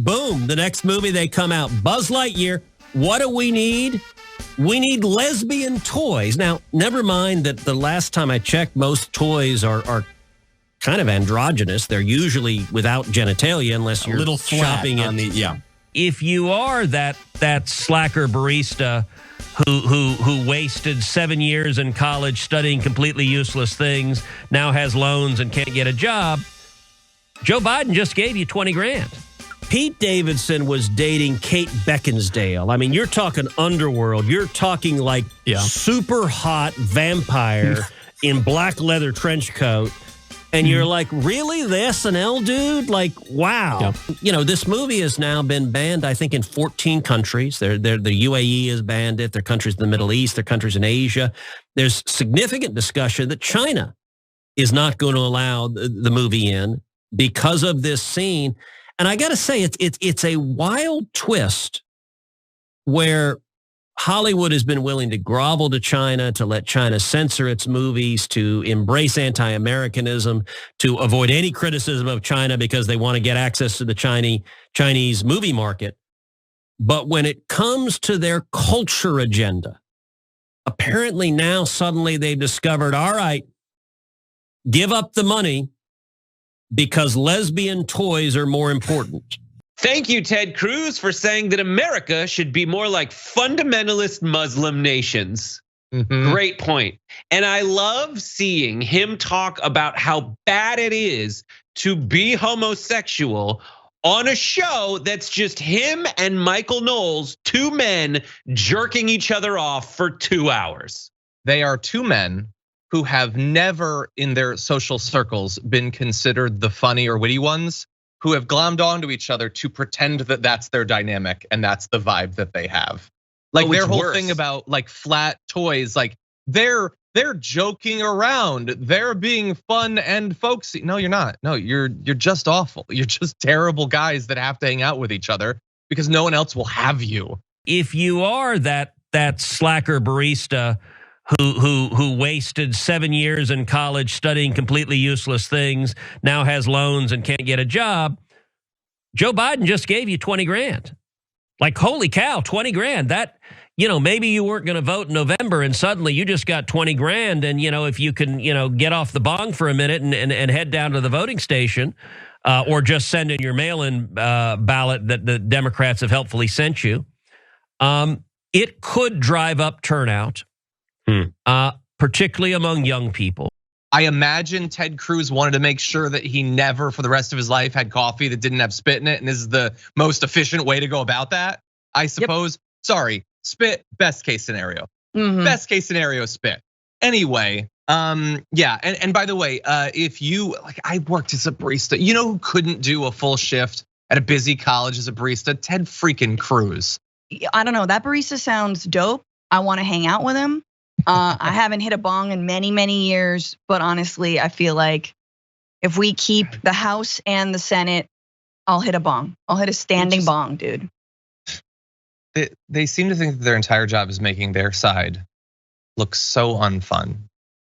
Boom, the next movie they come out, Buzz Lightyear. What do we need? We need lesbian toys. Now, never mind that the last time I checked, most toys are kind of androgynous. They're usually without genitalia unless you're little shopping in the If you are that slacker barista who wasted 7 years in college studying completely useless things, now has loans and can't get a job, Joe Biden just gave you 20 grand. Pete Davidson was dating Kate Beckinsale. I mean, you're talking underworld. You're talking like super hot vampire in black leather trench coat. And you're like, really? The SNL dude? Like, wow. Yeah. You know, this movie has now been banned, I think, in 14 countries. The UAE has banned it. There are countries in the Middle East. There are countries in Asia. There's significant discussion that China is not going to allow the movie in because of this scene. And I got to say, it's a wild twist where Hollywood has been willing to grovel to China, to let China censor its movies, to embrace anti-Americanism, to avoid any criticism of China because they want to get access to the Chinese movie market. But when it comes to their culture agenda, apparently now suddenly they've discovered, all right, give up the money because lesbian toys are more important. Thank you, Ted Cruz, for saying that America should be more like fundamentalist Muslim nations. Great point. And I love seeing him talk about how bad it is to be homosexual on a show that's just him and Michael Knowles, two men jerking each other off for 2 hours. They are two men who have never in their social circles been considered the funny or witty ones, who have glommed onto each other to pretend that that's their dynamic and that's the vibe that they have. Like their whole thing about like flat toys, like they're joking around, they're being fun and folksy. No, you're not. No, you're just awful. You're just terrible guys that have to hang out with each other because no one else will have you. If you are that slacker barista who wasted 7 years in college studying completely useless things, now has loans and can't get a job, Joe Biden just gave you 20 grand. Like, holy cow, 20 grand. That, maybe you weren't going to vote in November and suddenly you just got 20 grand. And, if you can, get off the bong for a minute and head down to the voting station or just send in your mail-in ballot that the Democrats have helpfully sent you, it could drive up turnout. Particularly among young people. I imagine Ted Cruz wanted to make sure that he never for the rest of his life had coffee that didn't have spit in it. And this is the most efficient way to go about that, I suppose. Yep. Sorry, spit, best case scenario. Best case scenario, spit. Anyway, yeah, and by the way, if you, I worked as a barista. You know who couldn't do a full shift at a busy college as a barista? Ted freaking Cruz. I don't know, that barista sounds dope. I wanna hang out with him. I haven't hit a bong in many, many years, but honestly, I feel like if we keep the House and the Senate, I'll hit a bong. I'll hit a standing bong, dude. They seem to think that their entire job is making their side look so unfun,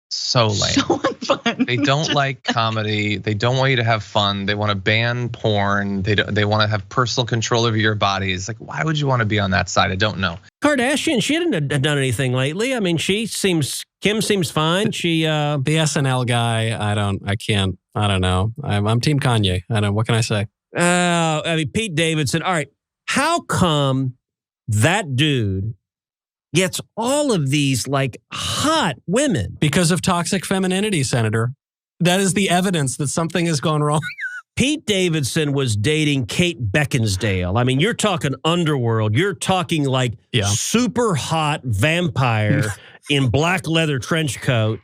so lame. So unfun. They don't like comedy. They don't want you to have fun. They want to ban porn. They want to have personal control over your bodies. Like, why would you want to be on that side? I don't know. Kardashian, she didn't have done anything lately. I mean, Kim seems fine. She the SNL guy, I don't know. I'm Team Kanye. What can I say? I mean, Pete Davidson. All right, how come that dude gets all of these like hot women? Because of toxic femininity, Senator. That is the evidence that something has gone wrong. Pete Davidson was dating Kate Beckinsale. I mean, you're talking underworld. You're talking like super hot vampire in black leather trench coat.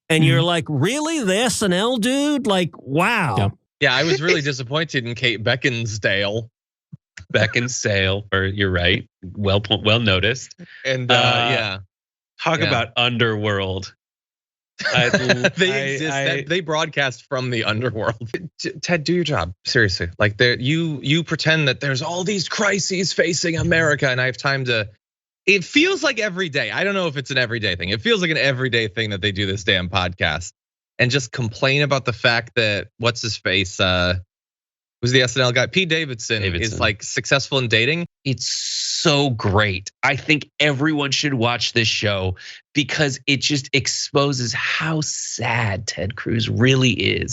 And you're like, really? The SNL dude? Like, wow. Yeah, I was really disappointed in Kate Beckinsale. Or you're right. Well noticed. And talk about underworld. They exist. They broadcast from the underworld. Ted, do your job seriously. Like, you pretend that there's all these crises facing America, and I have time to. It feels like every day. I don't know if it's an everyday thing. It feels like an everyday thing that they do this damn podcast and just complain about the fact that what's his face. Who's the SNL guy? Pete Davidson is like successful in dating. It's so great. I think everyone should watch this show because it just exposes how sad Ted Cruz really is.